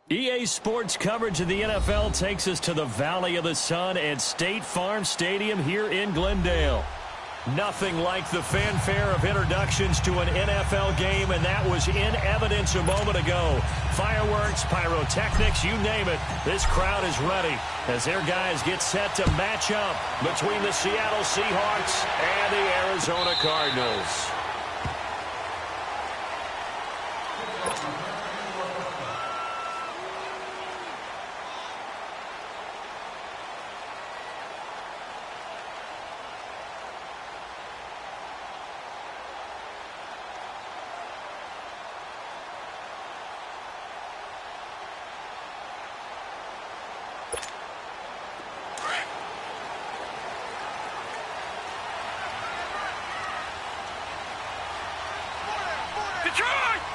EA Sports coverage of the NFL takes us to the Valley of the Sun at State Farm Stadium here in Glendale. Nothing like the fanfare of introductions to an NFL game, and that was in evidence a moment ago. Fireworks, pyrotechnics, you name it. This crowd is ready as their guys get set to match up between the Seattle Seahawks and the Arizona Cardinals.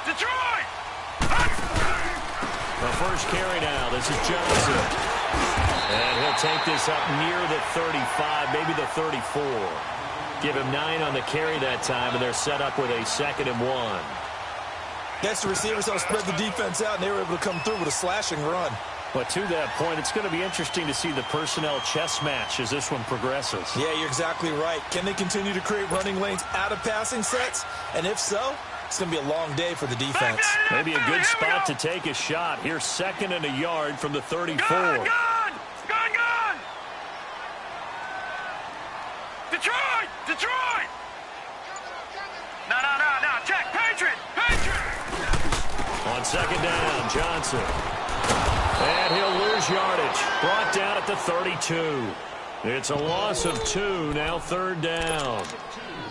Detroit! The first carry now. This is Johnson. And he'll take this up near the 35, maybe the 34. Give him 9 on the carry that time, and they're set up with a 2nd and 1. That's the receivers that spread the defense out, and they were able to come through with a slashing run. But to that point, it's going to be interesting to see the personnel chess match as this one progresses. Yeah, you're exactly right. Can they continue to create running lanes out of passing sets? And if so, it's going to be a long day for the defense. Maybe a good spot to take a shot. Here's 2nd and a yard from the 34. Gone! Detroit! No, check, Patriot! On 2nd down, Johnson. And he'll lose yardage. Brought down at the 32. It's a loss of 2, now 3rd down.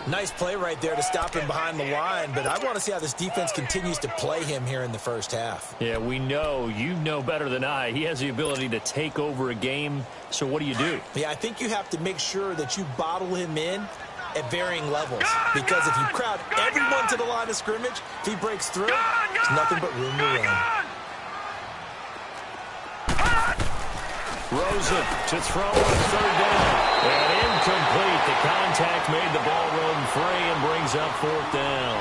Nice play right there to stop him behind the line, but I want to see how this defense continues to play him here in the first half. Yeah, we know. You know better than I. He has the ability to take over a game, so what do you do? Yeah, I think you have to make sure that you bottle him in at varying levels, because if you crowd everyone to the line of scrimmage, if he breaks through, there's nothing but room to run. Rosen to throw on 3rd down. And incomplete. The contact made the ball run free and brings up 4th down.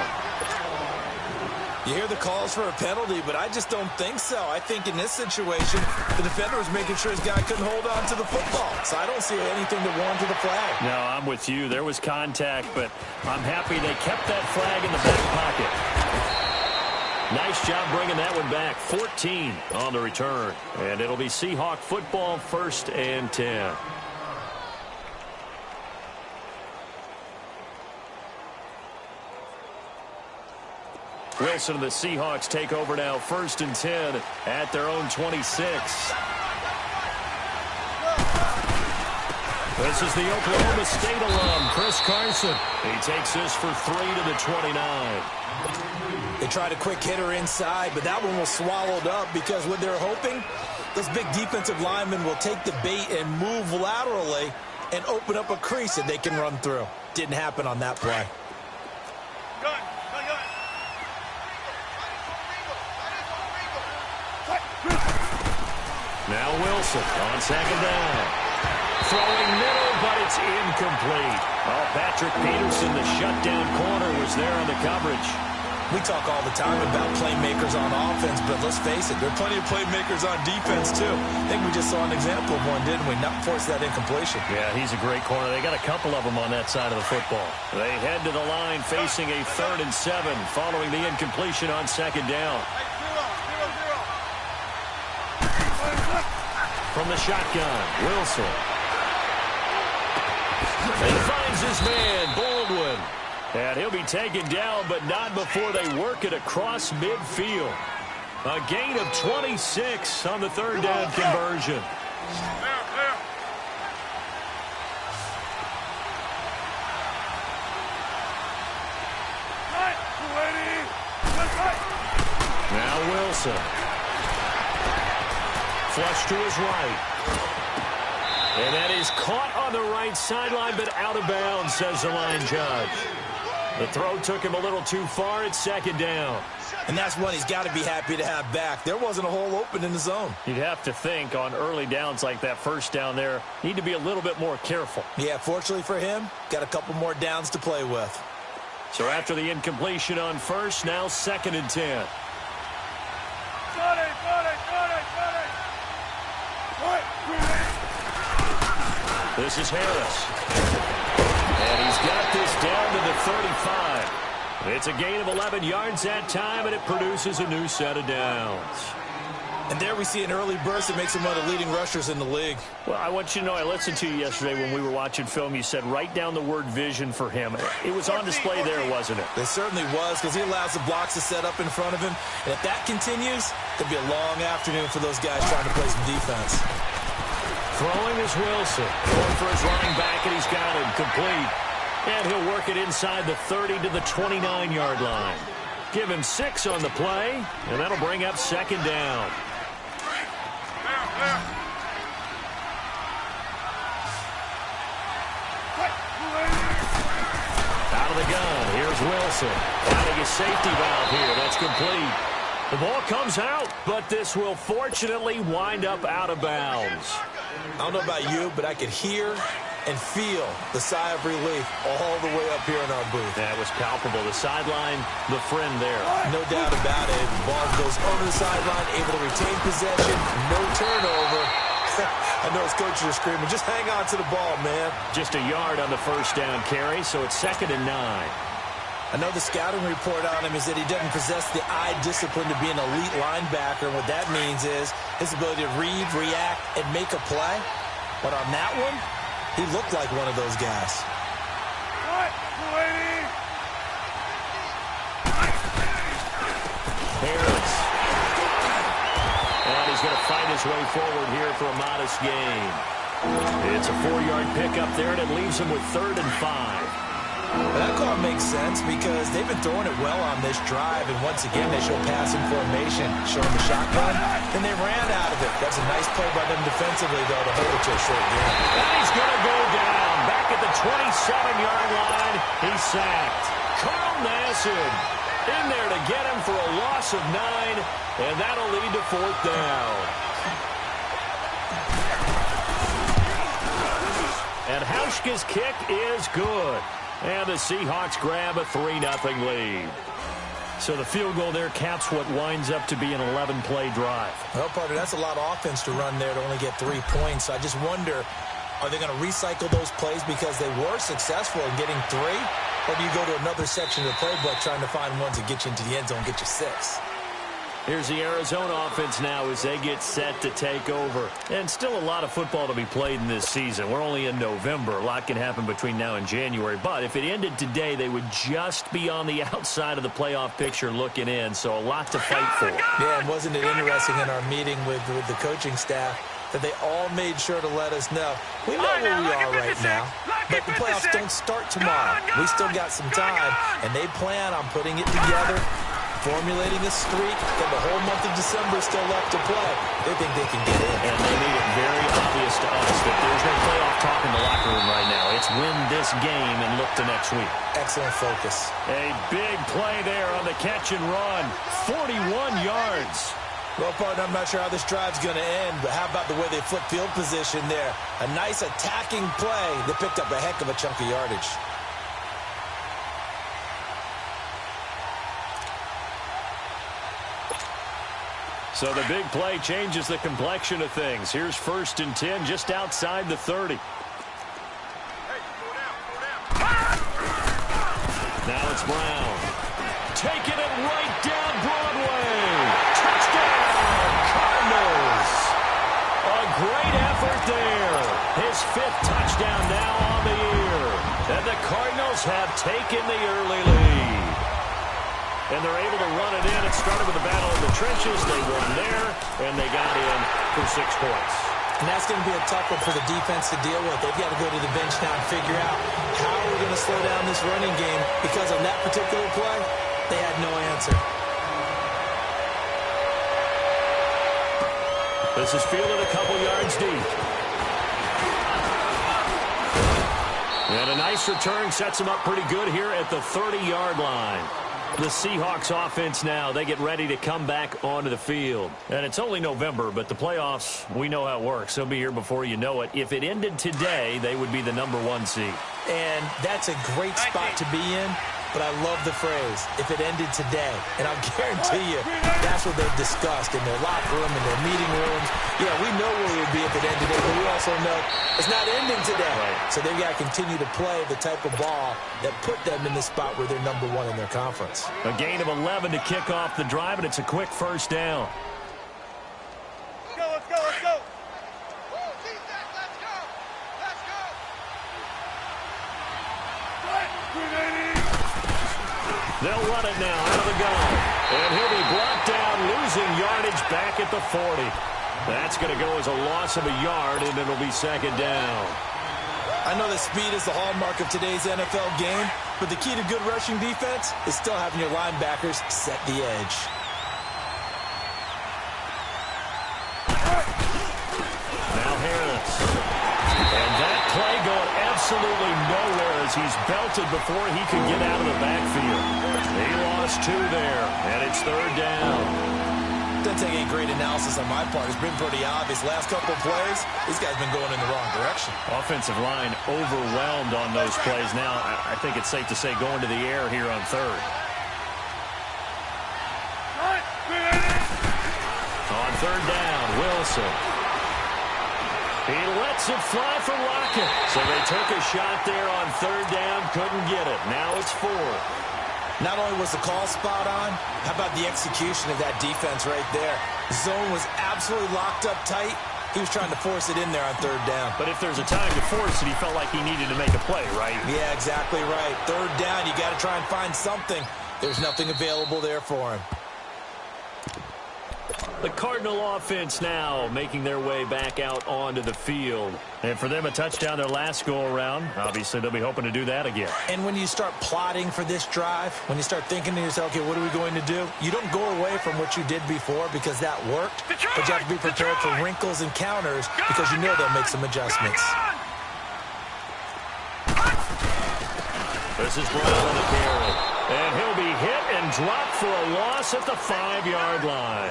You hear the calls for a penalty, but I just don't think so. I think in this situation, the defender was making sure his guy couldn't hold on to the football. So I don't see anything to warrant the flag. No, I'm with you. There was contact, but I'm happy they kept that flag in the back pocket. Nice job bringing that one back. 14 on the return. And it'll be Seahawk football, 1st and 10. Wilson and the Seahawks take over now, 1st and 10 at their own 26. This is the Oklahoma State alum, Chris Carson. He takes this for 3 to the 29. They tried a quick hitter inside, but that one was swallowed up because what they're hoping, those big defensive linemen will take the bait and move laterally and open up a crease that they can run through. Didn't happen on that play. Now Wilson on 2nd down. Throwing middle, but it's incomplete. Oh, Patrick Peterson, the shutdown corner, was there on the coverage. We talk all the time about playmakers on offense, but let's face it, there are plenty of playmakers on defense, too. I think we just saw an example of one, didn't we? Not force that incompletion. Yeah, he's a great corner. They got a couple of them on that side of the football. They head to the line facing a 3rd and 7 following the incompletion on 2nd down. From the shotgun, Wilson. He finds his man, Baldwin. And he'll be taken down, but not before they work it across midfield. A gain of 26 on the 3rd down conversion. Now Wilson. Flush to his right. And that is caught on the right sideline, but out of bounds, says the line judge. The throw took him a little too far. It's 2nd down. And that's one he's got to be happy to have back. There wasn't a hole open in the zone. You'd have to think on early downs like that 1st down there, need to be a little bit more careful. Yeah, fortunately for him, got a couple more downs to play with. So after the incompletion on 1st, now 2nd and 10. Got it! This is Harris. And he's got this down to the 35. It's a gain of 11 yards that time, and it produces a new set of downs. And there we see an early burst that makes him one of the leading rushers in the league. Well, I want you to know, I listened to you yesterday when we were watching film. You said write down the word vision for him. It was on display there, wasn't it? It certainly was, because he allows the blocks to set up in front of him. And if that continues, it'll be a long afternoon for those guys trying to play some defense. Throwing is Wilson. Going for his running back, and he's got him complete. And he'll work it inside the 30 to the 29-yard line. Give him 6 on the play, and that'll bring up second down. Out of the gun, here's Wilson. Finding his safety valve here. That's complete. The ball comes out, but this will fortunately wind up out of bounds. I don't know about you, but I could hear and feel the sigh of relief all the way up here in our booth. That was palpable. The sideline, the friend there. No doubt about it. Ball goes over the sideline, able to retain possession, no turnover. I know his coaches are screaming, just hang on to the ball, man. Just a yard on the first down carry, so it's 2nd and 9. I know the scouting report on him is that he doesn't possess the eye discipline to be an elite linebacker. And what that means is his ability to read, react, and make a play. But on that one, he looked like one of those guys. Harris. And he's going to fight his way forward here for a modest gain. It's a 4-yard pickup there, and it leaves him with 3rd and 5. That call makes sense because they've been throwing it well on this drive, and once again they show passing formation, showing the shotgun, and they ran out of it. That's a nice play by them defensively, though, to hold it to a short game. And he's going to go down back at the 27-yard line. He's sacked. Carl Nassib in there to get him for a loss of 9, and that'll lead to 4th down. And Hauschka's kick is good. And the Seahawks grab a 3-0 lead. So the field goal there caps what winds up to be an 11-play drive. Well, partner, that's a lot of offense to run there to only get 3 points. So I just wonder, are they going to recycle those plays because they were successful in getting 3? Or do you go to another section of the playbook trying to find ones that get you into the end zone and get you 6? Here's the Arizona offense now as they get set to take over. And still a lot of football to be played in this season. We're only in November. A lot can happen between now and January. But if it ended today, they would just be on the outside of the playoff picture looking in. So a lot to fight for. Yeah, and wasn't it interesting in our meeting with the coaching staff that they all made sure to let us know, we know where we are right now, but the playoffs don't start tomorrow. We still got some time, and they plan on putting it together, formulating a streak, and the whole month of December still left to play. They think they can get in. And they made it very obvious to us that there's no playoff talk in the locker room right now. It's win this game and look to next week. Excellent focus. A big play there on the catch and run. 41 yards. Well, partner, I'm not sure how this drive's going to end, but how about the way they flip field position there? A nice attacking play that picked up a heck of a chunk of yardage. So the big play changes the complexion of things. Here's 1st and 10 just outside the 30. Now it's Brown. Taking it right down Broadway. Touchdown, Cardinals. A great effort there. His 5th touchdown now on the year. And the Cardinals have taken the early lead. And they're able to run it in. It started with a battle in the trenches. They won there, and they got in for 6 points. And that's going to be a tough one for the defense to deal with. They've got to go to the bench now and figure out how we're going to slow down this running game, because on that particular play, they had no answer. This is fielded a couple yards deep. And a nice return sets him up pretty good here at the 30-yard line. The Seahawks offense now, they get ready to come back onto the field. And it's only November, but the playoffs, we know how it works. They'll be here before you know it. If it ended today, they would be the #1 seed. And that's a great spot to be in, but I love the phrase, if it ended today. And I'll guarantee you, that's what they've discussed in their locker room, in their meeting rooms. Yeah, we know where we would be if it ended today, but we also know it's not ending today. Right. So they've got to continue to play the type of ball that put them in the spot where they're #1 in their conference. A gain of 11 to kick off the drive, and it's a quick first down. Let's go, let's go, let's go. They'll run it now out of the gun. And he'll be brought down, losing yardage back at the 40. That's going to go as a loss of a yard, and it'll be second down. I know that speed is the hallmark of today's NFL game, but the key to good rushing defense is still having your linebackers set the edge. Now Harris. And that play going absolutely nowhere as he's belted before he can get out of the backfield. He lost 2 there, and it's third down. Doesn't take any great analysis on my part. It's been pretty obvious. Last couple of plays, these guys been going in the wrong direction. Offensive line overwhelmed on those plays. Now, I think it's safe to say going to the air here on third. On third down, Wilson. He lets it fly for Lockett. So they took a shot there on third down, couldn't get it. Now it's 4. Not only was the call spot on, how about the execution of that defense right there? Zone was absolutely locked up tight. He was trying to force it in there on third down. But if there's a time to force it, he felt like he needed to make a play, right? Yeah, exactly right. Third down, you got to try and find something. There's nothing available there for him. The Cardinal offense now making their way back out onto the field. And for them, a touchdown their last go-around. Obviously, they'll be hoping to do that again. And when you start plotting for this drive, when you start thinking to yourself, okay, what are we going to do? You don't go away from what you did before because that worked. But you have to be prepared for wrinkles and counters because you know they'll make some adjustments. This is Brown on the carry. And he'll be hit and dropped for a loss at the 5-yard line.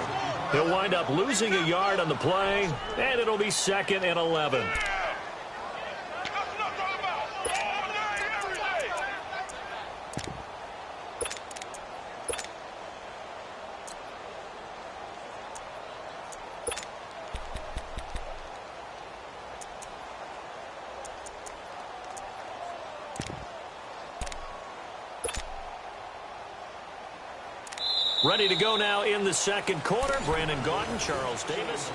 He'll wind up losing a yard on the play, and it'll be 2nd and 11. Ready to go now in the second quarter. Brandon Gaudin, Charles Davis.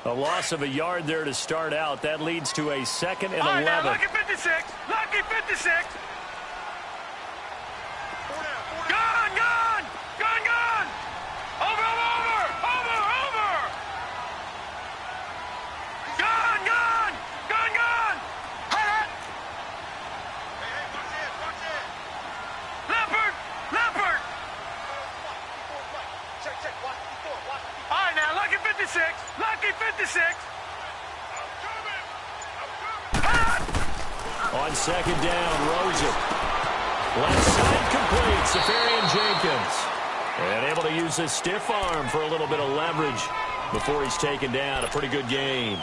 A loss of a yard there to start out. That leads to a 2nd and 11. All right, now, lucky 56. Lucky 56. Gone, gone. Gone, gone. Over, over, over, over. Gone, gone. Gone, gone. Hey, watch this, watch this. Leopard, leopard. Check, check, watch the door, watch the door. All right, now, lucky 56. Lucky 56. On second down, Rosen. Left side complete, Safarian-Jenkins. And able to use his stiff arm for a little bit of leverage before he's taken down. A pretty good gain.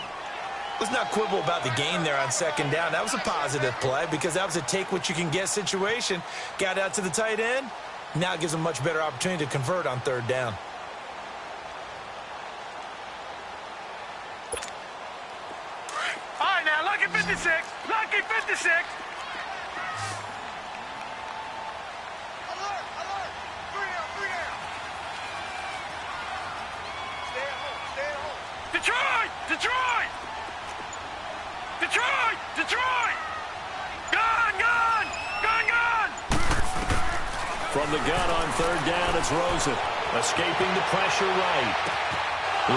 Let's not quibble about the gain there on second down. That was a positive play because that was a take-what-you-can-get situation. Got out to the tight end. Now it gives him a much better opportunity to convert on third down. All right, now, lucky 56. Lucky 56. Alert, alert. 3 down, 3 down. Stay at home, stay at home. Detroit! Detroit! Detroit! Detroit! Gone, gone! Gone, gone! From the gun on third down, it's Rosen. Escaping the pressure right.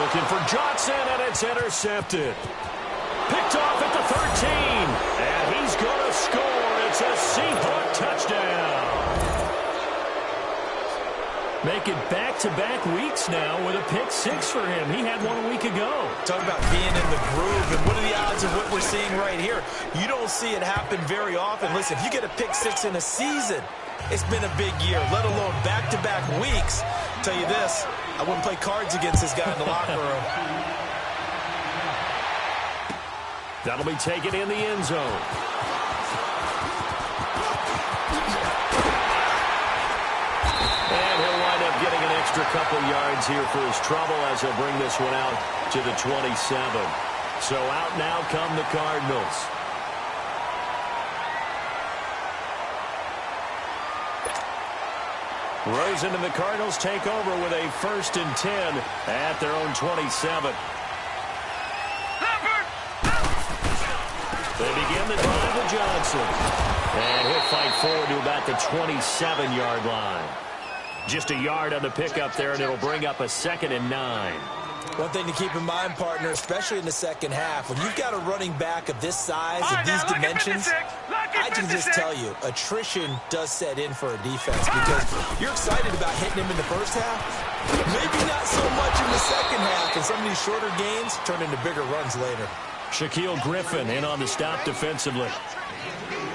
Looking for Johnson, and it's intercepted. Picked off at the 13, and he's going to score. It's a Seahawk touchdown. Make it back-to-back weeks now with a pick six for him. He had one a week ago. Talk about being in the groove, and what are the odds of what we're seeing right here? You don't see it happen very often. Listen, if you get a pick six in a season, it's been a big year, let alone back-to-back weeks. I'll tell you this, I wouldn't play cards against this guy in the locker room. That'll be taken in the end zone. And he'll wind up getting an extra couple yards here for his trouble as he'll bring this one out to the 27. So out now come the Cardinals. Rosen and the Cardinals take over with a 1st and 10 at their own 27. They begin the drive with Johnson. And he'll fight forward to about the 27-yard line. Just a yard on the pickup there, and it'll bring up a 2nd and 9. One thing to keep in mind, partner, especially in the second half, when you've got a running back of this size and these dimensions, I can just tell you, attrition does set in for a defense because you're excited about hitting him in the first half. Maybe not so much in the second half, and some of these shorter gains turn into bigger runs later. Shaquille Griffin in on the stop defensively.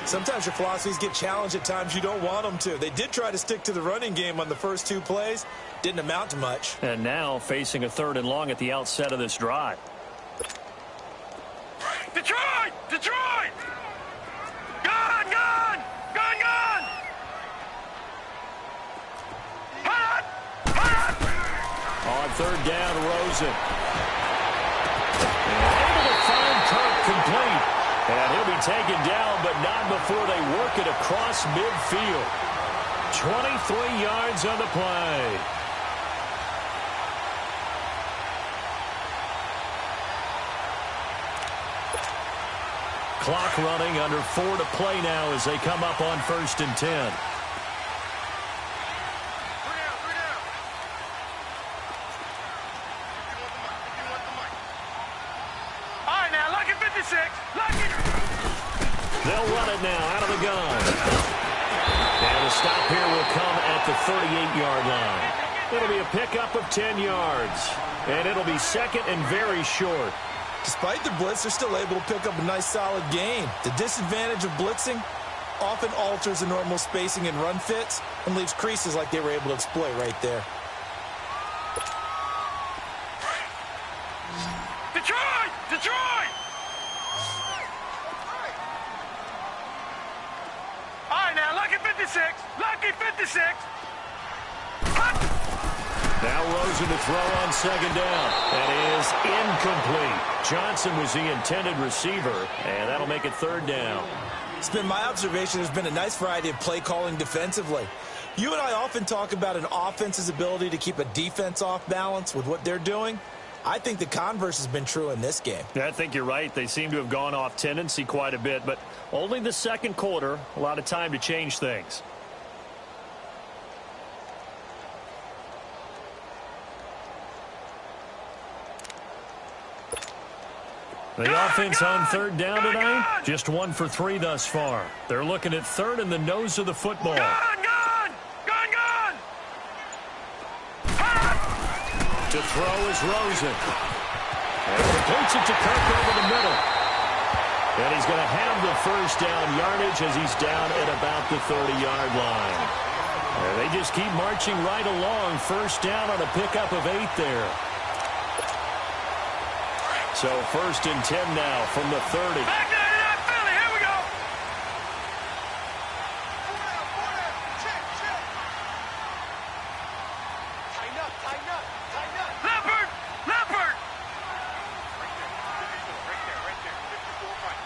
Sometimes your philosophies get challenged at times you don't want them to. They did try to stick to the running game on the first 2 plays. Didn't amount to much. And now facing a 3rd and long at the outset of this drive. Detroit! Detroit! Gone! Gone! Gone! Gone! Hot! Hot! On 3rd down, Rosen. Able to find Kirk complete. And he'll be taken down, but not before they work it across midfield. 23 yards on the play. Clock running, under 4 to play now as they come up on 1st and 10. They'll run it now out of the gun. And the stop here will come at the 38-yard line. It'll be a pickup of 10 yards. And it'll be 2nd and very short. Despite the blitz, they're still able to pick up a nice solid gain. The disadvantage of blitzing often alters the normal spacing and run fits and leaves creases like they were able to exploit right there. Detroit! Detroit! All right, now, lucky 56. Lucky 56. Now Rosen to throw on 2nd down. That is incomplete. Johnson was the intended receiver, and that'll make it 3rd down. It's been my observation there's been a nice variety of play calling defensively. You and I often talk about an offense's ability to keep a defense off balance with what they're doing. I think the converse has been true in this game. I think you're right. They seem to have gone off tendency quite a bit, but only the 2nd quarter, a lot of time to change things. The offense on 3rd down tonight, just 1 for 3 thus far. They're looking at 3rd in the nose of the football. Gone! Gone! Gone! Gone! To throw is Rosen. And completes it to Kirk over the middle. And he's going to have the 1st down yardage as he's down at about the 30-yard line. And they just keep marching right along. 1st down on a pickup of 8 there. So 1st and 10 now from the 30. Back to that Philly. Here we go. Tighten up, tighten up, tighten up. Leopard! Leopard! Right there. 54 right.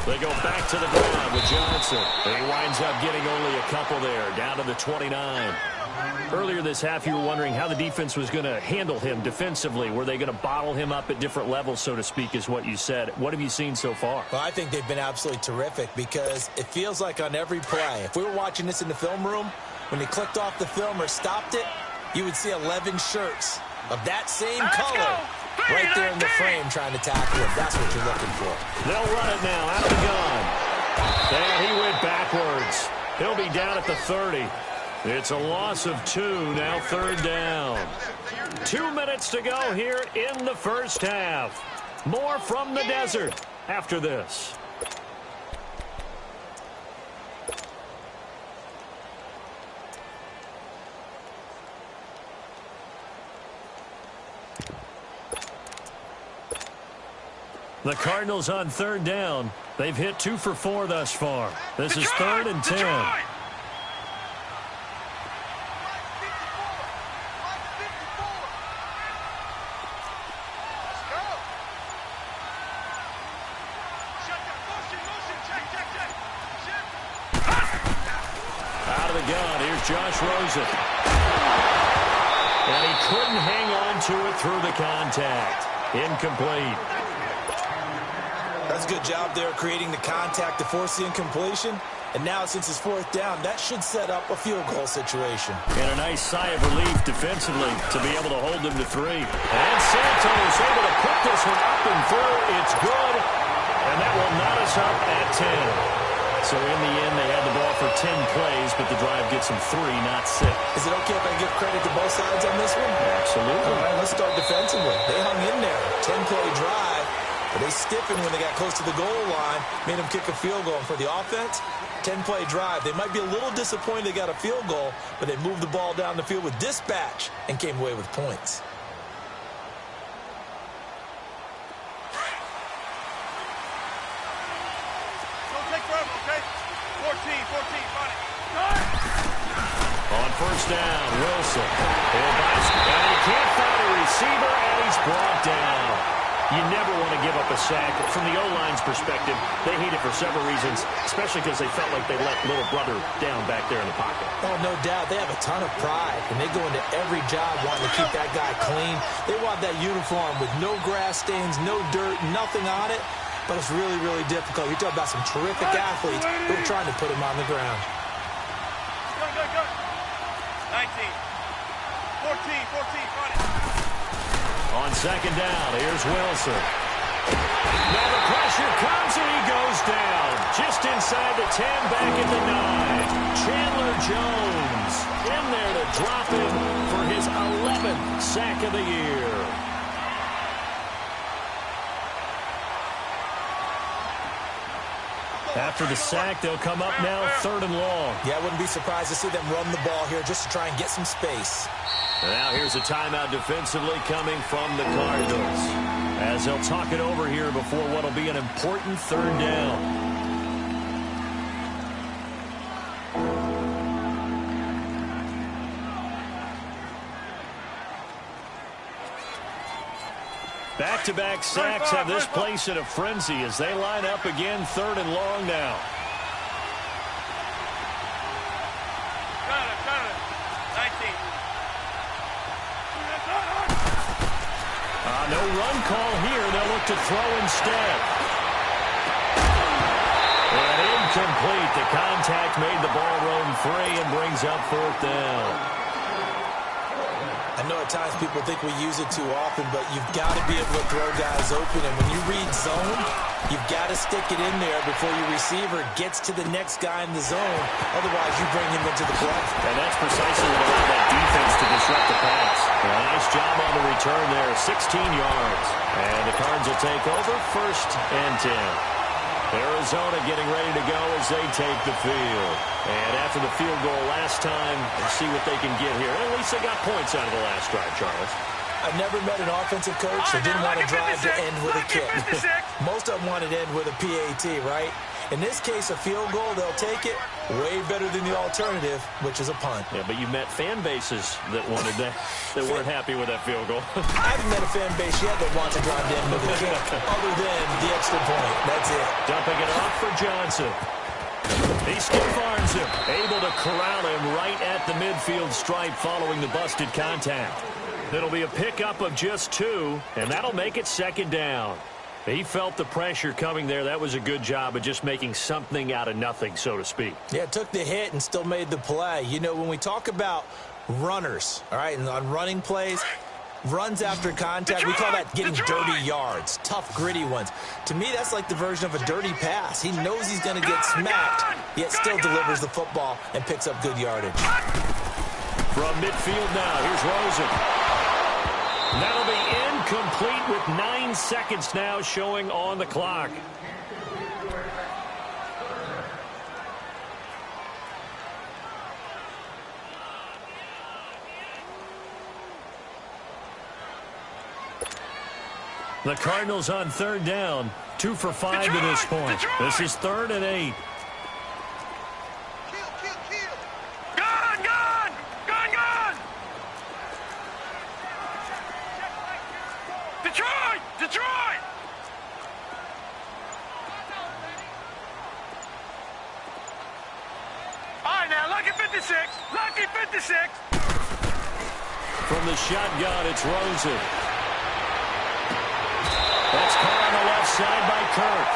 They go back to the ground with Johnson. And he winds up getting only a couple there, down to the 29. Earlier this half, you were wondering how the defense was going to handle him defensively. Were they going to bottle him up at different levels, so to speak, is what you said. What have you seen so far? Well, I think they've been absolutely terrific because it feels like on every play, if we were watching this in the film room, when they clicked off the film or stopped it, you would see 11 shirts of that same color right there in the frame trying to tackle it. That's what you're looking for. They'll run it now out of the gun. And he went backwards. He'll be down at the 30. It's a loss of 2, now 3rd down. 2 minutes to go here in the first half. More from the desert after this. The Cardinals on 3rd down. They've hit 2 for 4 thus far. This is 3rd and 10. Out of the gun, here's Josh Rosen. And he couldn't hang on to it through the contact. Incomplete. That's a good job there creating the contact to force the incompletion. And now, since it's 4th down, that should set up a field goal situation. And a nice sigh of relief defensively to be able to hold them to 3. And Santos able to put this one up and through. It's good. And that will knot us up at 10. So in the end, they had the ball for 10 plays, but the drive gets them 3, not 6. Is it okay if I give credit to both sides on this one? Absolutely. All right, let's start defensively. They hung in there. 10-play drive. But they stiffened when they got close to the goal line, made them kick a field goal. And for the offense, 10-play drive. They might be a little disappointed they got a field goal, but they moved the ball down the field with dispatch and came away with points. Don't take forever, okay? 14, run it. On 1st down, Wilson. And he can't find a receiver, and he's brought down. You never want to give up a sack. From the O-line's perspective, they hate it for several reasons, especially because they felt like they let little brother down back there in the pocket. Oh, no doubt. They have a ton of pride, and they go into every job wanting to keep that guy clean. They want that uniform with no grass stains, no dirt, nothing on it. But it's really, really difficult. You talk about some terrific athletes who are trying to put him on the ground. Go. 19. 14, run it. On 2nd down, here's Wilson. Now the pressure comes and he goes down. Just inside the 10, back at the 9. Chandler Jones in there to drop him for his 11th sack of the year. After the sack, they'll come up now 3rd and long. Yeah, I wouldn't be surprised to see them run the ball here just to try and get some space. And now here's a timeout defensively coming from the Cardinals, as they'll talk it over here before what will be an important 3rd down. Back-to-back sacks have this place in a frenzy as they line up again 3rd and long now. Got it. 19. No run call here. They'll look to throw instead. And incomplete. The contact made the ball roam free and brings up 4th down. I know at times people think we use it too often, but you've got to be able to throw guys open. And when you read zone, you've got to stick it in there before your receiver gets to the next guy in the zone. Otherwise, you bring him into the play. And that's precisely what allowed that defense to disrupt the pass. A nice job on the return there, 16 yards. And the Cards will take over 1st and 10. Arizona getting ready to go as they take the field. And after the field goal last time, we'll see what they can get here. At least they got points out of the last drive, Charles. I've never met an offensive coach that didn't want to drive to end with a kick. 56. Most of them want to end with a PAT, right? In this case, a field goal, they'll take it. Way better than the alternative, which is a punt. Yeah, but you met fan bases that wanted that, that weren't happy with that field goal. I haven't met a fan base yet that wants to drive to end with a kick, other than the extra point. That's it. Dumping it off for Johnson. He stiff arms him, able to corral him right at the midfield stripe following the busted contact. It'll be a pickup of just 2, and that'll make it 2nd down. He felt the pressure coming there. That was a good job of just making something out of nothing, so to speak. Yeah, took the hit and still made the play. You know, when we talk about runners, all right, and on running plays, runs after contact. We call that getting dirty yards, tough, gritty ones. To me, that's like the version of a dirty pass. He knows he's going to get smacked, yet still delivers the football and picks up good yardage. From midfield now, here's Rosen. That'll be incomplete with 9 seconds now showing on the clock. The Cardinals on 3rd down, 2 for 5 to this point. This is 3rd and 8. Detroit! All right, now, lucky 56. Lucky 56. From the shotgun, it's Rosen. That's caught on the left side by Kirk.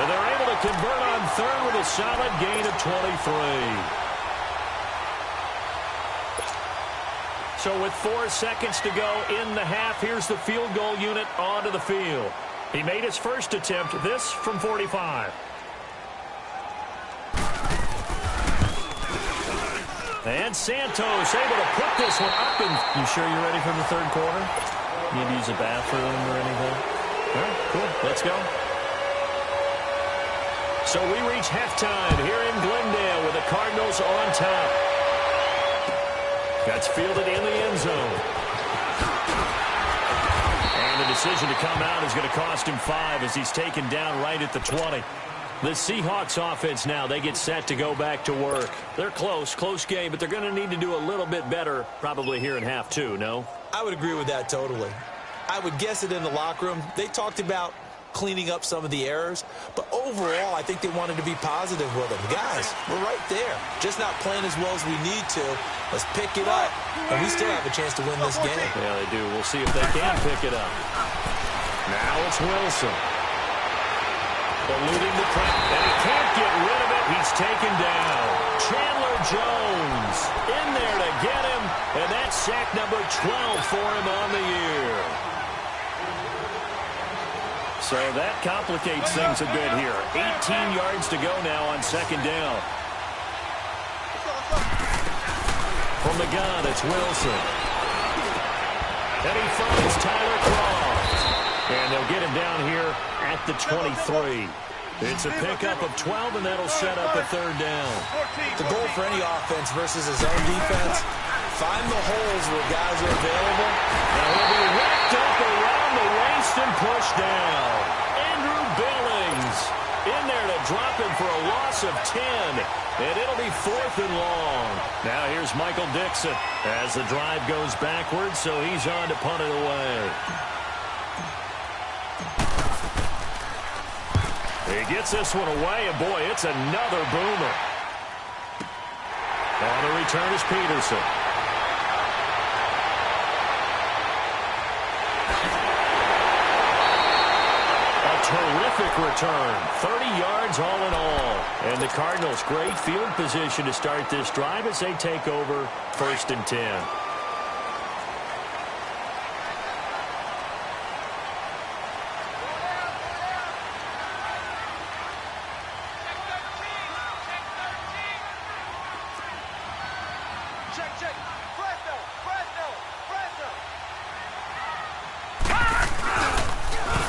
And they're able to convert on 3rd with a solid gain of 23. So with 4 seconds to go in the half, here's the field goal unit onto the field. He made his first attempt, this from 45. And Santos able to put this one up. And you sure you're ready for the 3rd quarter? Need to use a bathroom or anything? All right, cool. Let's go. So we reach halftime here in Glendale with the Cardinals on top. That's fielded in the end zone. And the decision to come out is going to cost him 5 as he's taken down right at the 20. The Seahawks offense now, they get set to go back to work. They're close game, but they're going to need to do a little bit better probably here in half 2, no? I would agree with that totally. I would guess it in the locker room. They talked about cleaning up some of the errors, but overall, I think they wanted to be positive with them. Guys, we're right there. Just not playing as well as we need to. Let's pick it up, and we still have a chance to win this game. Yeah, they do. We'll see if they can pick it up. Now it's Wilson. Eluding the pressure, and he can't get rid of it. He's taken down. Chandler Jones in there to get him, and that's sack number 12 for him on the year. So that complicates things a bit here. 18 yards to go now on 2nd down. From the gun, it's Wilson. And he finds Tyler Croft. And they'll get him down here at the 23. It's a pickup of 12, and that'll set up a 3rd down. The goal for any offense versus his own defense, find the holes where guys are available. Now he'll be wrapped up around the waist and pushed down. Andrew Billings in there to drop him for a loss of 10. And it'll be 4th and long. Now here's Michael Dixon as the drive goes backwards, so he's on to punt it away. He gets this one away, and boy, it's another boomer. On the return is Peterson. Terrific return. 30 yards all in all. And the Cardinals, great field position to start this drive as they take over 1st and 10.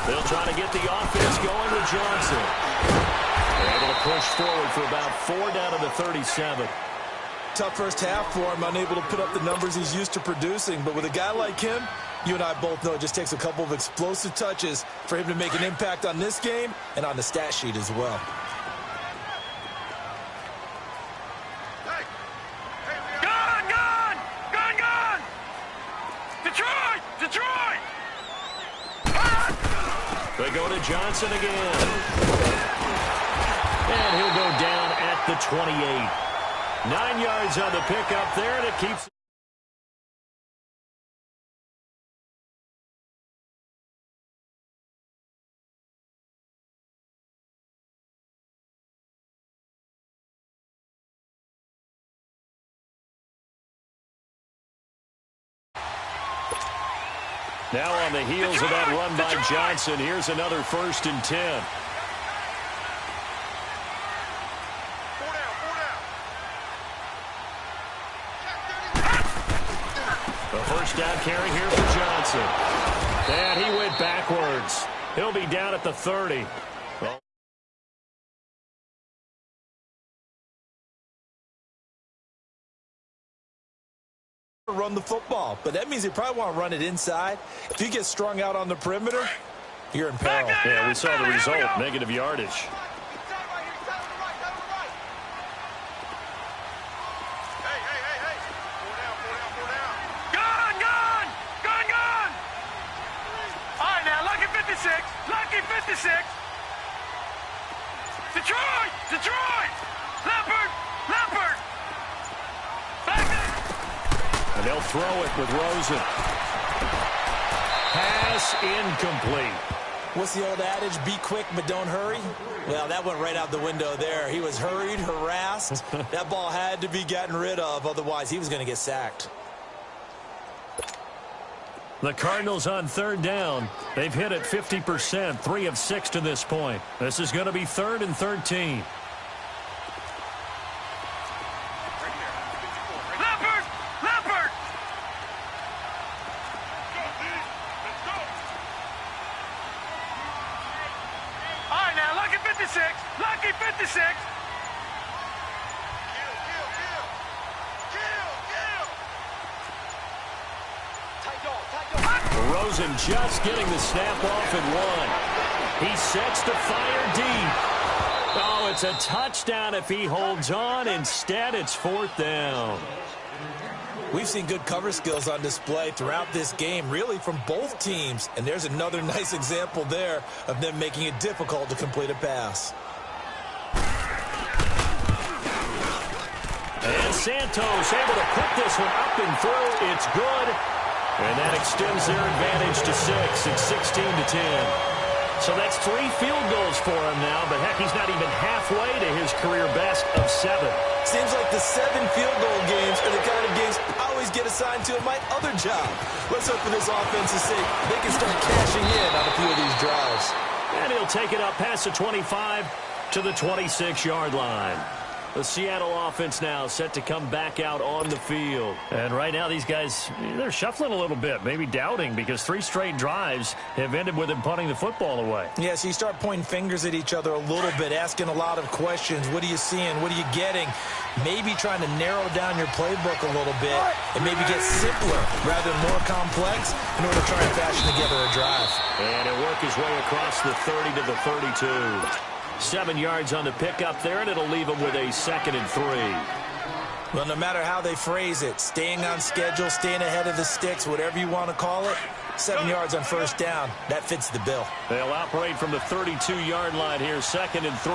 They'll try to get the offense going with Johnson. They're able to push forward for about 4 down to the 37. Tough first half for him, unable to put up the numbers he's used to producing. But with a guy like him, you and I both know it just takes a couple of explosive touches for him to make an impact on this game and on the stat sheet as well. They go to Johnson again. And he'll go down at the 28. 9 yards on the pickup there, and it keeps... Now on the heels of that run by Johnson, here's another 1st and 10. The first down carry here for Johnson. And he went backwards. He'll be down at the 30. Well, run the football, but that means they probably want to run it inside. If you get strung out on the perimeter, you're in peril. Yeah, we saw the result, negative yardage. Gone! All right, now, lucky 56. Detroit! Leopard! Back there! And they'll throw it with Rosen. Pass incomplete. What's the old adage? Be quick, but don't hurry. Well, that went right out the window there. He was hurried, harassed. That ball had to be gotten rid of. Otherwise, he was going to get sacked. The Cardinals on 3rd down. They've hit it 50%, 3 of 6 to this point. This is going to be 3rd and 13. Leopard! All right, now, lucky 56. Rosen just getting the snap off and 1. He sets to fire deep. Oh, it's a touchdown if he holds on. Instead, it's 4th down. We've seen good cover skills on display throughout this game, really from both teams. And there's another nice example there of them making it difficult to complete a pass. And Santos able to put this one up and through. It's good. And that extends their advantage to 6. It's 16-10. So that's 3 field goals for him now, but heck, he's not even halfway to his career best of 7. Seems like the 7 field goal games are the kind of games I always get assigned to in my other job. Let's hope for this offense's sake they can start cashing in on a few of these drives. And he'll take it up past the 25 to the 26-yard line. The Seattle offense now set to come back out on the field. And right now these guys, they're shuffling a little bit, maybe doubting, because 3 straight drives have ended with them punting the football away. Yeah, so you start pointing fingers at each other a little bit, asking a lot of questions. What are you seeing? What are you getting? Maybe trying to narrow down your playbook a little bit and maybe get simpler rather than more complex in order to try and fashion together a drive. And he'll work his way across the 30 to the 32. 7 yards on the pickup there, and it'll leave him with a 2nd and 3. Well, no matter how they phrase it, staying on schedule, staying ahead of the sticks, whatever you want to call it, 7 yards on 1st down, that fits the bill. They'll operate from the 32-yard line here, 2nd and 3.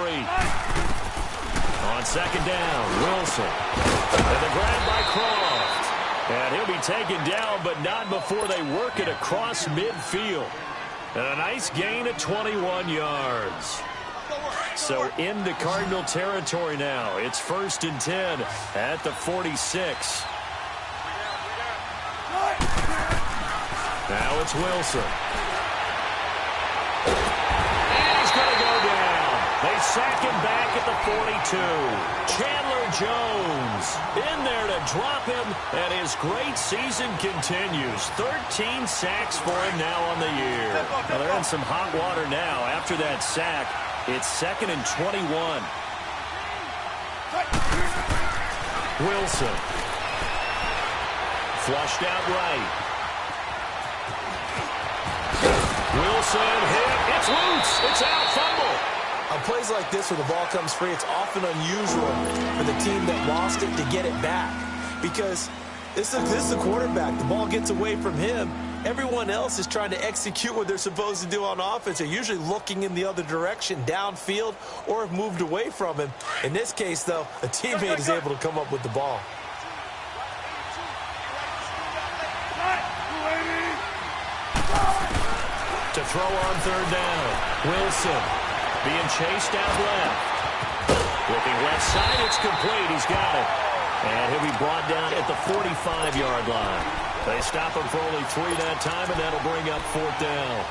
On 2nd down, Wilson. And the grab by Croft. And he'll be taken down, but not before they work it across midfield. And a nice gain of 21 yards. So into Cardinal territory now. It's 1st and 10 at the 46. Now it's Wilson. And he's going to go down. They sack him back at the 42. Chandler Jones in there to drop him, and his great season continues. 13 sacks for him now on the year. Well, they're in some hot water now after that sack. It's 2nd and 21. Wilson. Flushed out right. Wilson hit. It's loose. It's out. Fumble. On plays like this where the ball comes free, it's often unusual for the team that lost it to get it back. Because this is the quarterback. The ball gets away from him. Everyone else is trying to execute what they're supposed to do on offense. They're usually looking in the other direction, downfield, or have moved away from him. In this case, though, a teammate is able to come up with the ball. To throw on 3rd down. Wilson being chased out left. Looking left side, it's complete. He's got it. And he'll be brought down at the 45-yard line. They stop him for only 3 that time, and that'll bring up 4th down.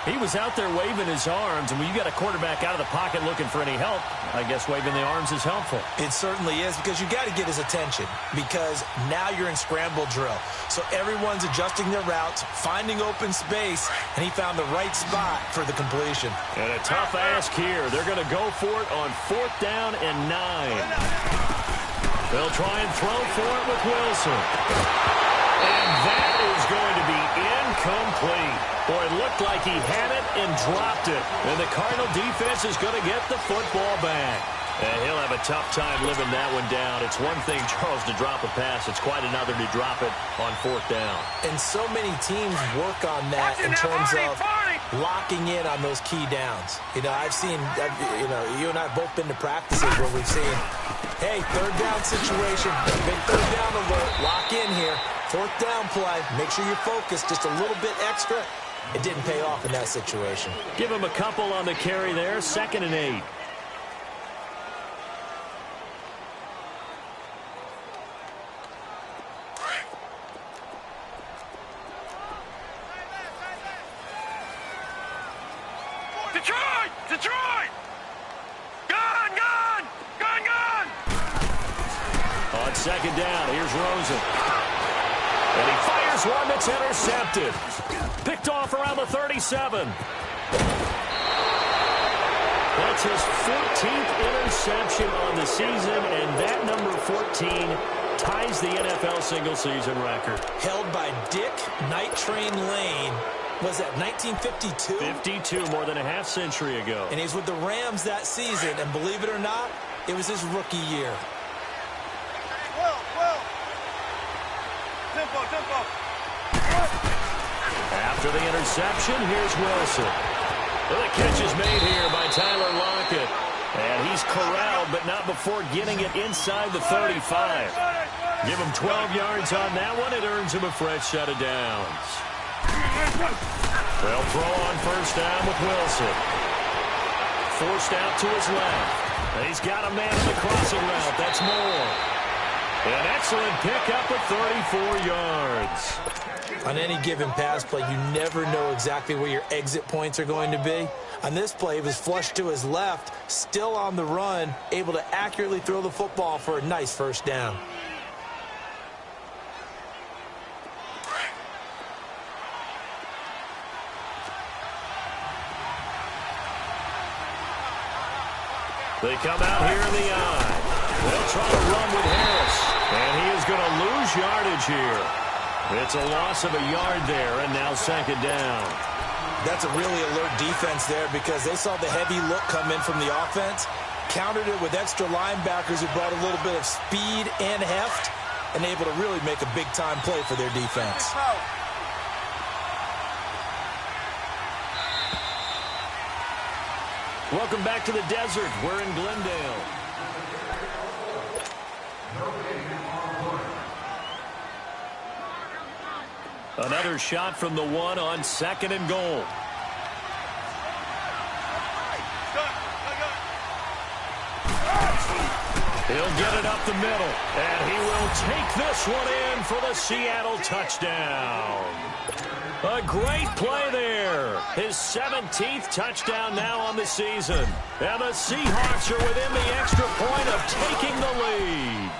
He was out there waving his arms, and when you got a quarterback out of the pocket looking for any help, I guess waving the arms is helpful. It certainly is, because you got to get his attention, because now you're in scramble drill. So everyone's adjusting their routes, finding open space, and he found the right spot for the completion. And a tough ask here. They're going to go for it on 4th down and 9. They'll try and throw for it with Wilson. And that is going to be incomplete. Boy, it looked like he had it and dropped it. And the Cardinal defense is going to get the football back. And he'll have a tough time living that one down. It's one thing, Charles, to drop a pass. It's quite another to drop it on 4th down. And so many teams work on that in terms of locking in on those key downs. You know, I've seen, you and I have both been to practices where we've seen, hey, 3rd down situation, big 3rd down alert, lock in here. 4th down play, make sure you're focused just a little bit extra. It didn't pay off in that situation. Give him a couple on the carry there, 2nd and 8. Detroit! Detroit! Gun! Gun! Gun! Gun! On 2nd down, here's Rosen. And he fires one that's intercepted. Picked off around the 37. That's his 14th interception on the season, and that number 14 ties the NFL single-season record. Held by Dick Night Train Lane. Was that 1952? 52, more than a half-century ago. And he's with the Rams that season, and believe it or not, it was his rookie year. Tempo, tempo. After the interception, here's Wilson. Well, the catch is made here by Tyler Lockett. And he's corralled, but not before getting it inside the 35. Give him 12 yards on that one. It earns him a fresh set of downs. They'll throw on 1st down with Wilson. Forced out to his left. He's got a man in the crossing route. That's Moore. An excellent pickup of 34 yards. On any given pass play, you never know exactly where your exit points are going to be. On this play, he was flushed to his left, still on the run, able to accurately throw the football for a nice 1st down. They come out here in the eye. They'll try to run with Harris. And he is going to lose yardage here. It's a loss of a yard there, and now 2nd down. That's a really alert defense there, because they saw the heavy look come in from the offense, countered it with extra linebackers who brought a little bit of speed and heft, and able to really make a big-time play for their defense. Welcome back to the desert. We're in Glendale. Another shot from the 1 on 2nd and goal. He'll get it up the middle, and he will take this one in for the Seattle touchdown. A great play there. His 17th touchdown now on the season. And the Seahawks are within the extra point of taking the lead.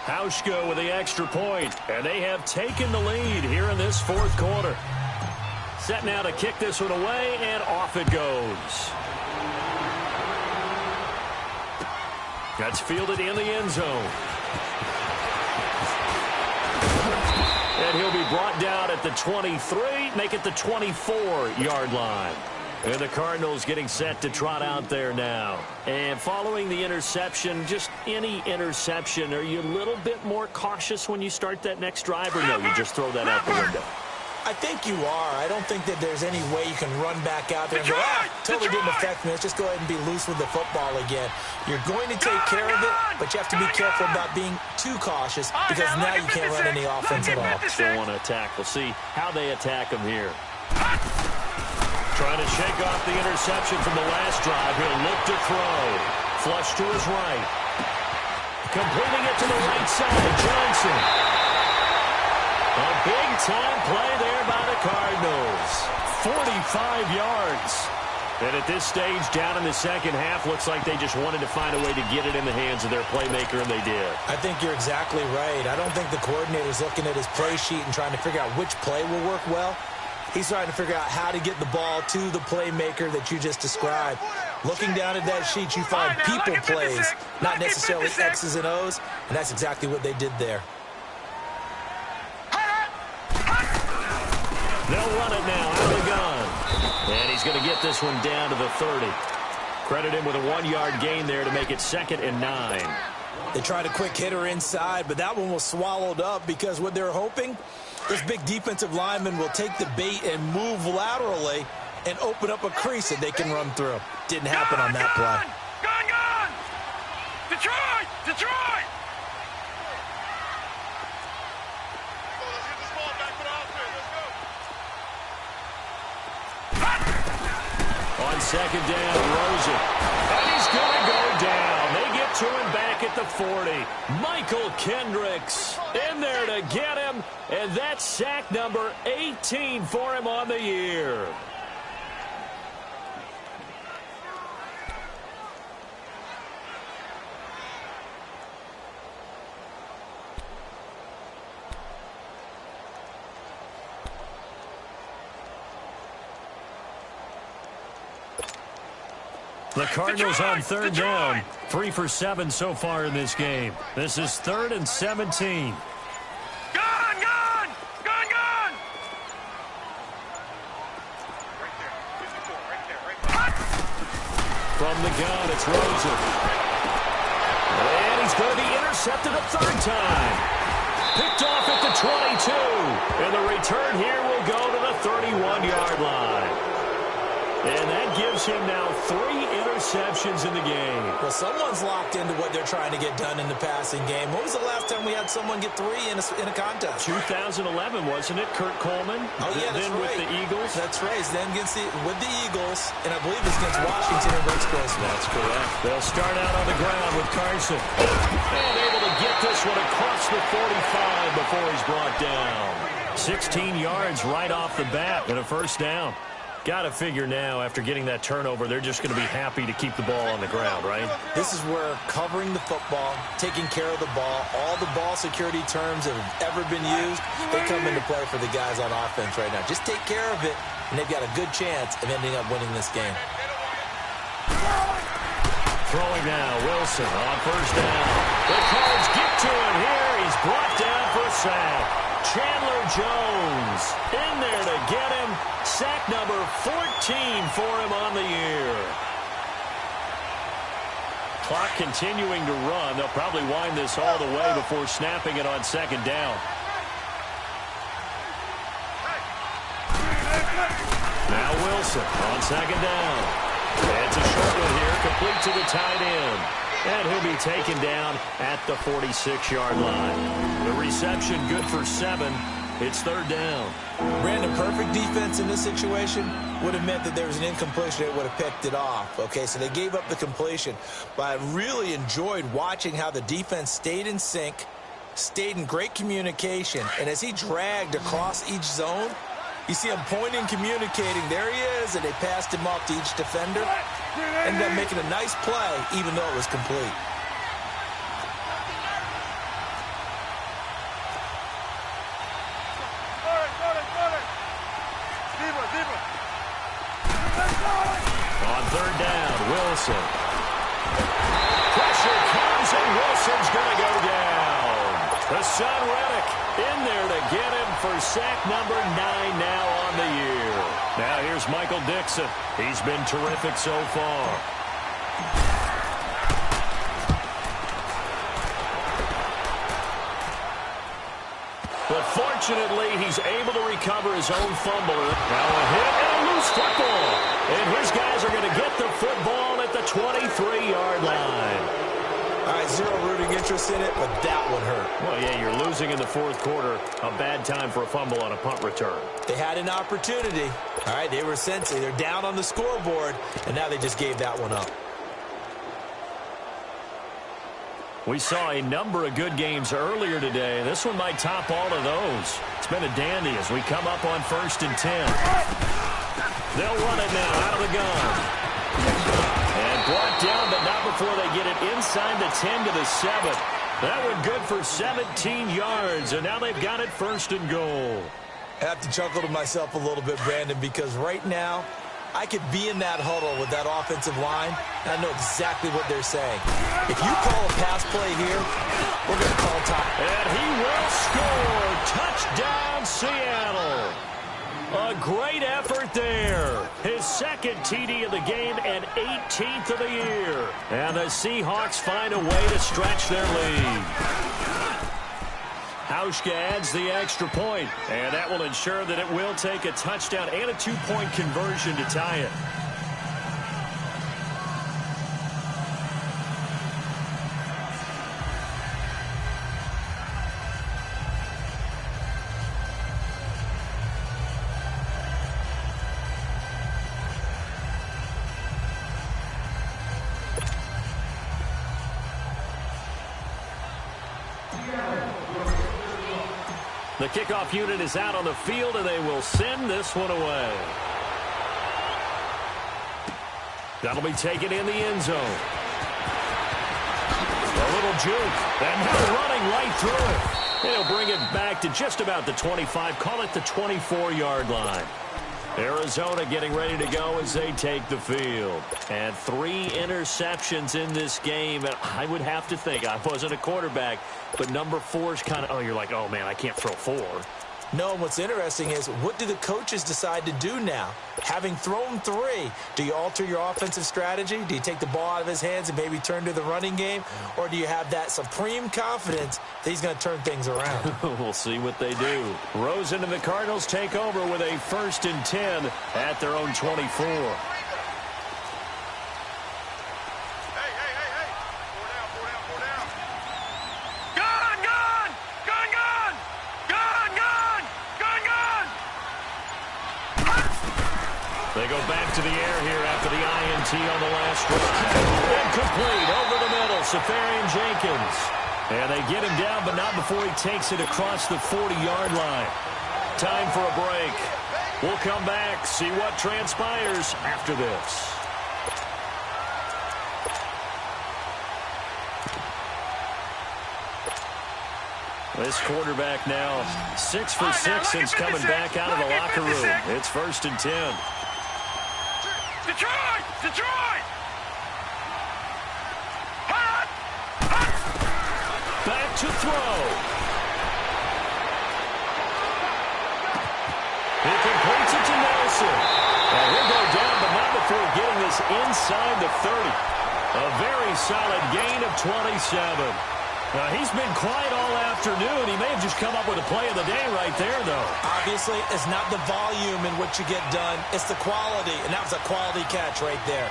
Hauschka with the extra point, and they have taken the lead here in this 4th quarter. Set now to kick this one away, and off it goes. That's fielded in the end zone. And he'll be brought down at the 23, make it the 24-yard line. And the Cardinals getting set to trot out there now. And following the interception, just any interception, are you a little bit more cautious when you start that next drive, or no, you just throw that out the window? I think you are. I don't think that there's any way you can run back out there and go, totally didn't affect me. Let's just go ahead and be loose with the football again. You're going to take care of it, but you have to be careful about being too cautious, because now you can't run any offense at all. Still want to attack. We'll see how they attack him here. Trying to shake off the interception from the last drive. He'll look to throw. Flush to his right. Completing it to the right side. Johnson. A big-time play there by the Cardinals. 45 yards. And at this stage, down in the second half, looks like they just wanted to find a way to get it in the hands of their playmaker, and they did. I think you're exactly right. I don't think the coordinator's looking at his play sheet and trying to figure out which play will work well. He's trying to figure out how to get the ball to the playmaker that you just described. Looking down at that sheet, you find people plays, not necessarily X's and O's, and that's exactly what they did there. They'll run it now out of the gun. And he's going to get this one down to the 30. Credit him with a 1-yard gain there to make it 2nd and 9. They tried a quick hitter inside, but that one was swallowed up because what they're hoping, this big defensive lineman will take the bait and move laterally and open up a crease that they can run through. Didn't happen on that play. Gone! Detroit! Detroit! On 2nd down, Rosen. And he's going to go down. They get to him back at the 40. Michael Kendricks in there to get him. And that's sack number 18 for him on the year. The Cardinals on 3rd down. 3 for 7 so far in this game. This is 3rd and 17. Gone! From the gun, it's Rosen. And he's going to be intercepted a 3rd time. Picked off at the 22. And the return here will go to the 31-yard line. And that gives him now 3 interceptions in the game. Well, someone's locked into what they're trying to get done in the passing game. When was the last time we had someone get 3 in a contest? 2011, wasn't it? Kurt Coleman? Oh, yeah, that's then right. with the Eagles? That's right. Then with the Eagles, and I believe it's against Washington and Rex Grossman. That's correct. They'll start out on the ground with Carson. And able to get this one across the 45 before he's brought down. 16 yards right off the bat and a 1st down. Got to figure now, after getting that turnover, they're just going to be happy to keep the ball on the ground, right? This is where covering the football, taking care of the ball, all the ball security terms that have ever been used, they come into play for the guys on offense right now. Just take care of it, and they've got a good chance of ending up winning this game. Throwing now, Wilson on 1st down. The Cards get to him here. He's brought down for a sack. Chandler Jones in there to get him. Sack number 14 for him on the year. Clock continuing to run. They'll probably wind this all the way before snapping it on 2nd down. Now Wilson on 2nd down. It's a short one here, complete to the tight end. And he'll be taken down at the 46-yard line. The reception good for 7. It's 3rd down. Brandon, perfect defense in this situation would have meant that there was an incompletion. It would have picked it off. Okay, so they gave up the completion. But I really enjoyed watching how the defense stayed in sync, stayed in great communication. And as he dragged across each zone, you see him pointing, communicating. There he is, and they passed him off to each defender. Ended up making a nice play, even though it was complete. On 3rd down, Wilson. Pressure comes, and Wilson's going to go down. Hassan Reddick in there to get him for sack number 9 now on the year. Now here's Michael Dixon. He's been terrific so far. But fortunately, he's able to recover his own fumble. Now a hit and a loose football. And his guys are going to get the football at the 23-yard line. All right, zero rooting interest in it, but that one hurt. Well, yeah, you're losing in the 4th quarter. A bad time for a fumble on a punt return. They had an opportunity. All right, they were sensing. They're down on the scoreboard, and now they just gave that one up. We saw a number of good games earlier today. This one might top all of those. It's been a dandy as we come up on 1st and 10. They'll run it now out of the gun. And brought down, but not before they get it inside the 10 to the 7. That one good for 17 yards, and now they've got it 1st and goal. I have to chuckle to myself a little bit, Brandon, because right now I could be in that huddle with that offensive line, and I know exactly what they're saying. If you call a pass play here, we're going to call time. And he will score. Touchdown, Seattle. A great effort there. His second TD of the game and 18th of the year. And the Seahawks find a way to stretch their lead. Hauschka adds the extra point, and that will ensure that it will take a touchdown and a 2-point conversion to tie it. The kickoff unit is out on the field, and they will send this one away. That'll be taken in the end zone. A little juke, and now running right through it. And he'll bring it back to just about the 25, call it the 24-yard line. Arizona getting ready to go as they take the field. And 3 interceptions in this game. And I would have to think, I wasn't a quarterback, but number 4 is kind of, oh, you're like, oh, man, I can't throw 4. No, what's interesting is, what do the coaches decide to do now? Having thrown 3, do you alter your offensive strategy? Do you take the ball out of his hands and maybe turn to the running game? Or do you have that supreme confidence that he's going to turn things around? We'll see what they do. Rosen and the Cardinals take over with a 1st and 10 at their own 24. They go back to the air here after the INT on the last drive. Incomplete over the middle, Safarian Jenkins. And they get him down, but not before he takes it across the 40-yard line. Time for a break. We'll come back, see what transpires after this. This quarterback now 6 for 6 since coming back out of the locker room. It's 1st and 10. Detroit! Detroit! Back to throw. He completes it to Nelson. And he'll go down, but not before getting this inside the 30. A very solid gain of 27. He's been quiet all afternoon. He may have just come up with a play of the day right there, though. Obviously, it's not the volume in what you get done. It's the quality, and that was a quality catch right there.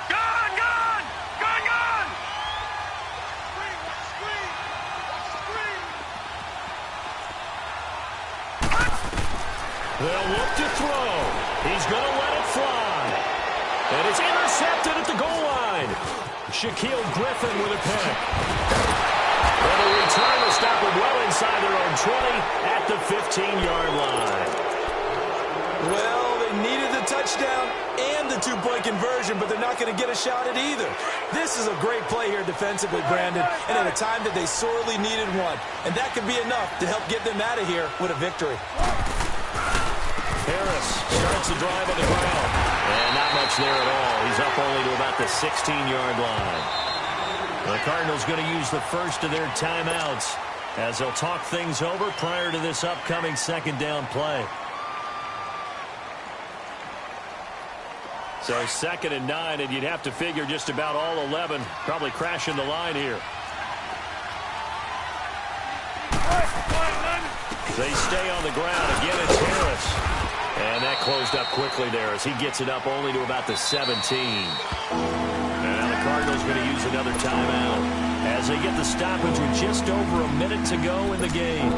Gun! Gun! Gun! Gun! They'll look to throw. He's going to let it fly. And it's intercepted at the goal line. Shaquille Griffin with a pick. And a return will stop it well inside their own 20 at the 15-yard line. Well, they needed the touchdown and the 2-point conversion, but they're not going to get a shot at either. This is a great play here defensively, Brandon, and at a time that they sorely needed one. And that could be enough to help get them out of here with a victory. Harris starts the drive on the ground. And not much there at all. He's up only to about the 16-yard line. The Cardinals going to use the first of their timeouts as they'll talk things over prior to this upcoming 2nd down play. So 2nd and 9, and you'd have to figure just about all 11 probably crashing the line here. They stay on the ground. Again, it's Harris. And that closed up quickly there as he gets it up only to about the 17. And now the Cardinals going to use another timeout as they get the stoppage with just over a minute to go in the game.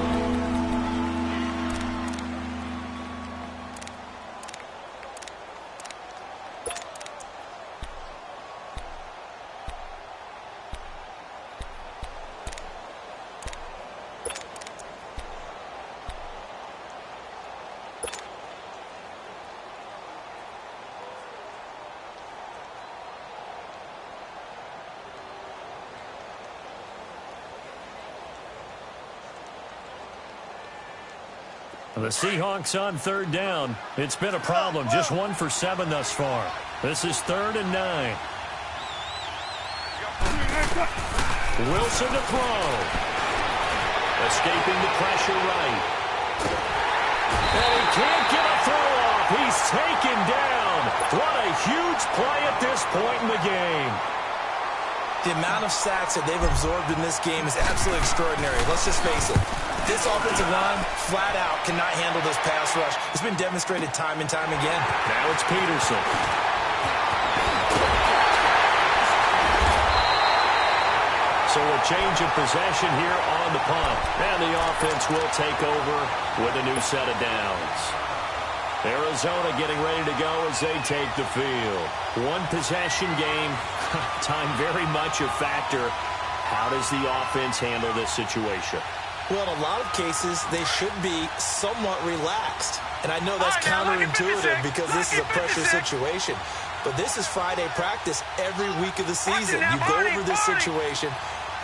The Seahawks on third down. It's been a problem. Just 1 for 7 thus far. This is 3rd and 9. Wilson to throw. Escaping the pressure right. And he can't get a throw off. He's taken down. What a huge play at this point in the game. The amount of sacks that they've absorbed in this game is absolutely extraordinary. Let's just face it. This offensive line, flat out, cannot handle this pass rush. It's been demonstrated time and time again. Now it's Peterson. So a change of possession here on the punt. And the offense will take over with a new set of downs. Arizona getting ready to go as they take the field. One possession game. Time very much a factor. How does the offense handle this situation? Well, in a lot of cases, they should be somewhat relaxed. And I know that's counterintuitive because this is a pressure situation. But this is Friday practice every week of the season. You go over this situation,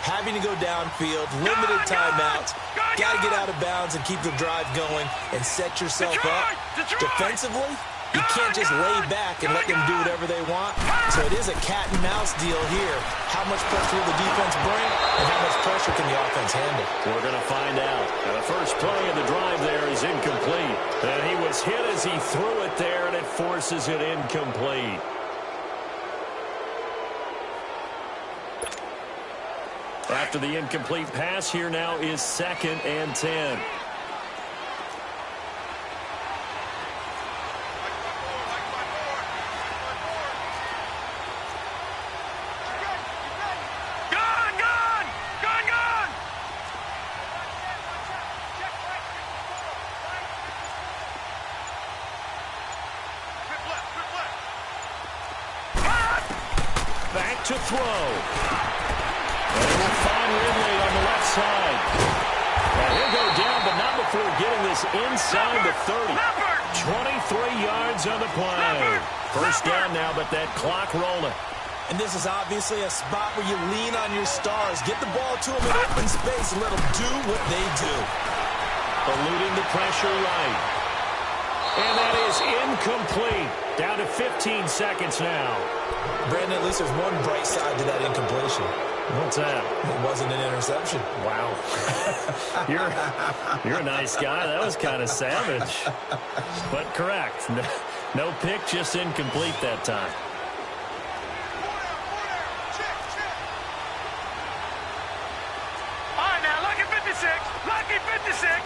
having to go downfield, limited timeouts, got to get out of bounds and keep the drive going and set yourself up. Defensively, you can't just lay back and let them do whatever they want. So it is a cat-and-mouse deal here. How much pressure will the defense bring, and how much pressure can the offense handle? We're going to find out. And the first play of the drive there is incomplete. And he was hit as he threw it there, and it forces it incomplete. After the incomplete pass, here now is 2nd and 10. Back to throw. And we'll find Ridley on the left side. And he'll go down, but not before getting this inside the 30. 23 yards on the play. First down now, but that clock rolling. And this is obviously a spot where you lean on your stars. Get the ball to them in open space and let them do what they do. Eluding the pressure right. And that is incomplete. Down to 15 seconds now. Brandon, at least there's one bright side to that incompletion. What's that? It wasn't an interception. Wow. You're a nice guy. That was kind of savage. But correct. No pick, just incomplete that time. All right, now, lucky 56. Lucky 56.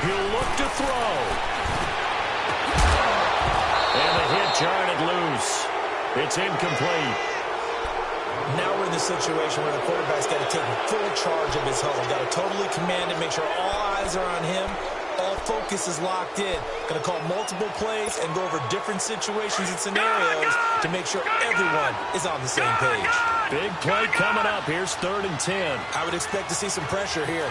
He'll look to throw. And the hit jarred it loose. It's incomplete. Now we're in the situation where the quarterback's got to take full charge of his huddle. Got to totally command it, make sure all eyes are on him. All focus is locked in. Going to call multiple plays and go over different situations and scenarios to make sure everyone is on the same page. Big play coming up. Here's 3rd and 10. I would expect to see some pressure here.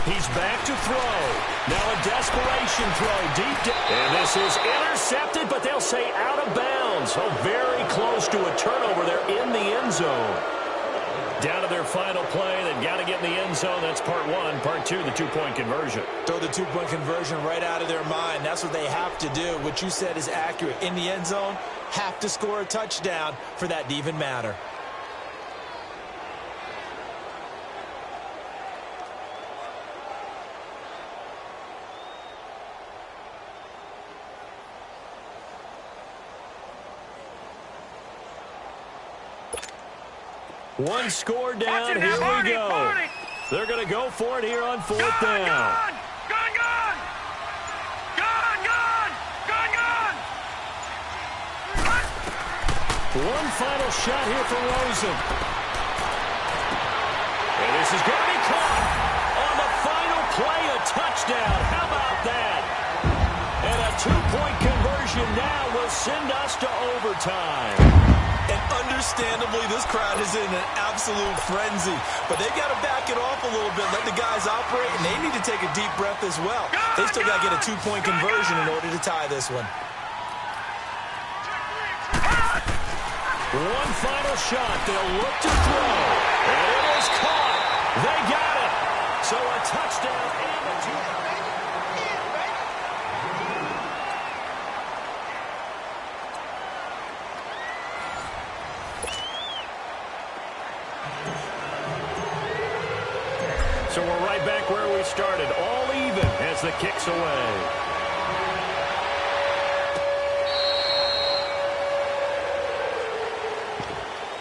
He's back to throw. Now a desperation throw deep. And this is intercepted, but they'll say out of bounds. Oh, very close to a turnover there in the end zone. Down to their final play. They've got to get in the end zone. That's part 1. Part 2, the 2-point conversion. Throw the 2-point conversion right out of their mind. That's what they have to do. What you said is accurate. In the end zone, have to score a touchdown for that to even matter. One score down. Here we go. They're going to go for it here on 4th down. Gone! One final shot here for Rosen. And this is going to be caught on the final play, a touchdown. How about that? And a two-point conversion now will send us to overtime. And understandably, this crowd is in an absolute frenzy. But they've got to back it off a little bit, let the guys operate, and they need to take a deep breath as well. They still got to get a two-point conversion in order to tie this one. One final shot. They'll look to throw. And it is caught. They got it. So a touchdown and a two-point. So we're right back where we started, all even as the kick's away.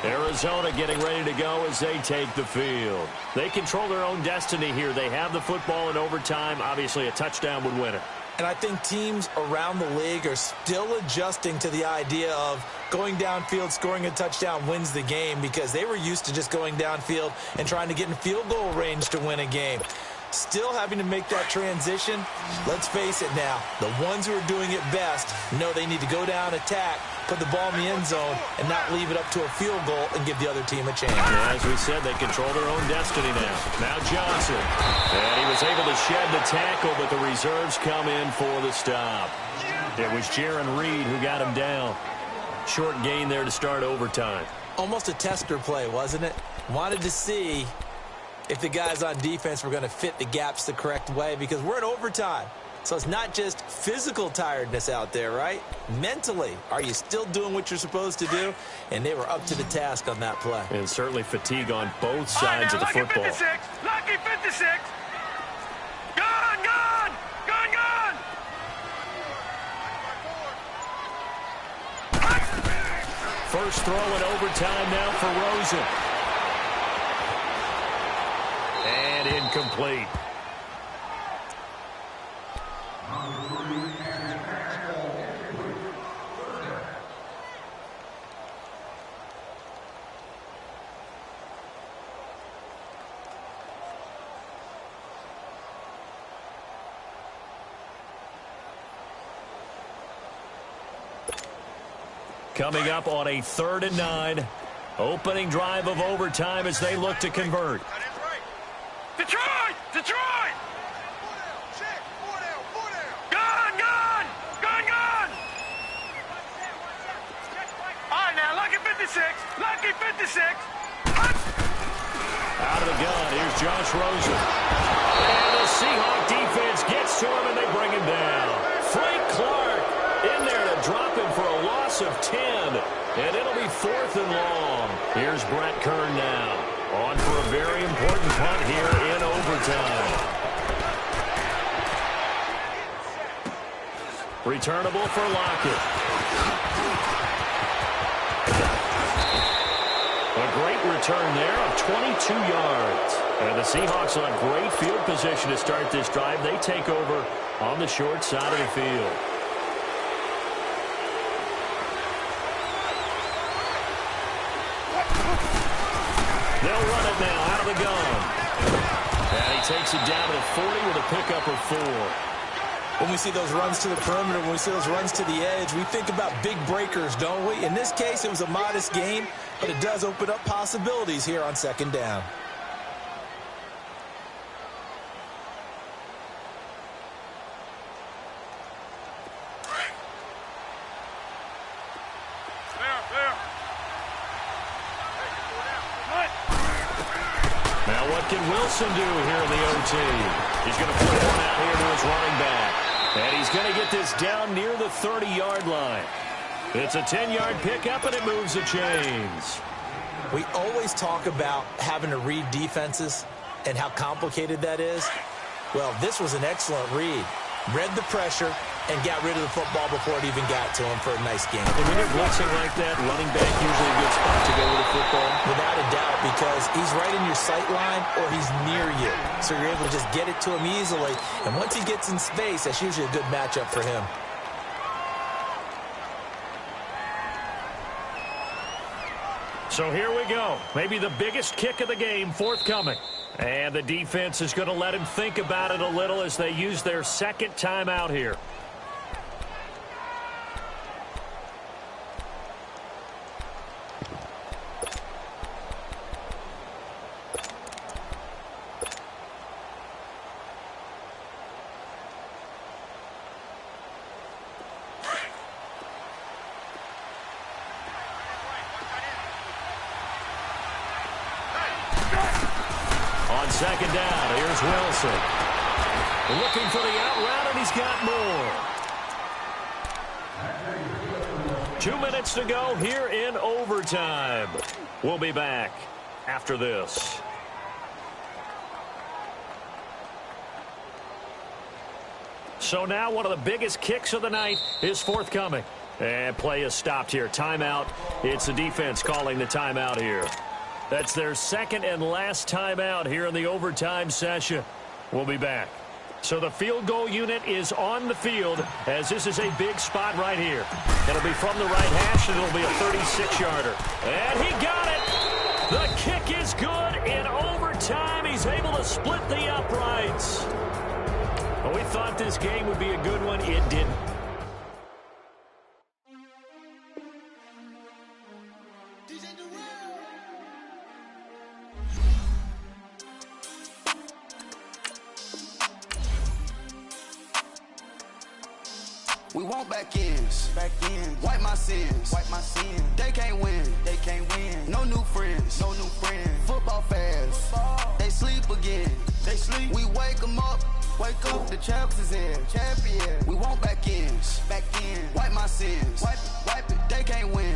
Arizona getting ready to go as they take the field. They control their own destiny here. They have the football in overtime. Obviously, a touchdown would win it. And I think teams around the league are still adjusting to the idea of going downfield, scoring a touchdown wins the game, because they were used to just going downfield and trying to get in field goal range to win a game. Still having to make that transition. Let's face it now, the ones who are doing it best know they need to go down, attack, put the ball in the end zone, and not leave it up to a field goal and give the other team a chance. Yeah, as we said, they control their own destiny now. Now Johnson. And he was able to shed the tackle, but the reserves come in for the stop. It was Jaron Reed who got him down. Short gain there to start overtime. Almost a tester play, wasn't it? Wanted to see if the guys on defense were going to fit the gaps the correct way, because we're in overtime. So it's not just physical tiredness out there, right? Mentally, are you still doing what you're supposed to do? And they were up to the task on that play. And certainly fatigue on both sides of the football. Lucky 56! Lucky 56! Gone! Gone! Gone! Gone! First throw in overtime now for Rosen. And incomplete. Coming up on a 3rd and 9. Opening drive of overtime as they look to convert. Detroit! Detroit! Gone! Gone! Gone! Gone! All right, now, lucky 56! Lucky 56! Out of the gun, here's Josh Rosen. And the Seahawk defense gets to him, and they bring him down. Frank Clark in there to drop him for a loss of 10. And it'll be 4th and long. Here's Brett Kern now. On for a very important punt here in overtime. Returnable for Lockett. A great return there of 22 yards. And the Seahawks on great field position to start this drive. They take over on the short side of the field. They'll run it now out of the gun. And he takes it down to the 40 with a pickup of 4. When we see those runs to the perimeter, when we see those runs to the edge, we think about big breakers, don't we? In this case, it was a modest game, but it does open up possibilities here on 2nd down. Now what can Wilson do here in the OT? He's going to put one out here to his running back. And he's going to get this down near the 30-yard line. It's a 10-yard pickup, and it moves the chains. We always talk about having to read defenses and how complicated that is. Well, this was an excellent read. Read the pressure and got rid of the football before it even got to him for a nice game. And when you're blitzing like that, running back usually a good spot to go with the football. Without a doubt, because he's right in your sight line or he's near you. So you're able to just get it to him easily. And once he gets in space, that's usually a good matchup for him. So here we go. Maybe the biggest kick of the game forthcoming. And the defense is going to let him think about it a little as they use their second timeout here. On second down, here's Wilson. Looking for the out route, and he's got more. 2 minutes to go here in overtime. We'll be back after this. So now one of the biggest kicks of the night is forthcoming. And play is stopped here. Timeout. It's the defense calling the timeout here. That's their second and last timeout here in the overtime session. We'll be back. So the field goal unit is on the field as this is a big spot right here. It'll be from the right hash, and it'll be a 36-yarder. And he got it! The kick is good in overtime. He's able to split the uprights. Well, we thought this game would be a good one. It didn't. We want back ends. Wipe my sins. They can't win. No new friends. Football fans. They sleep again. We wake them up. The champs is here. We want back ends. Wipe my sins. Wipe it. They can't win.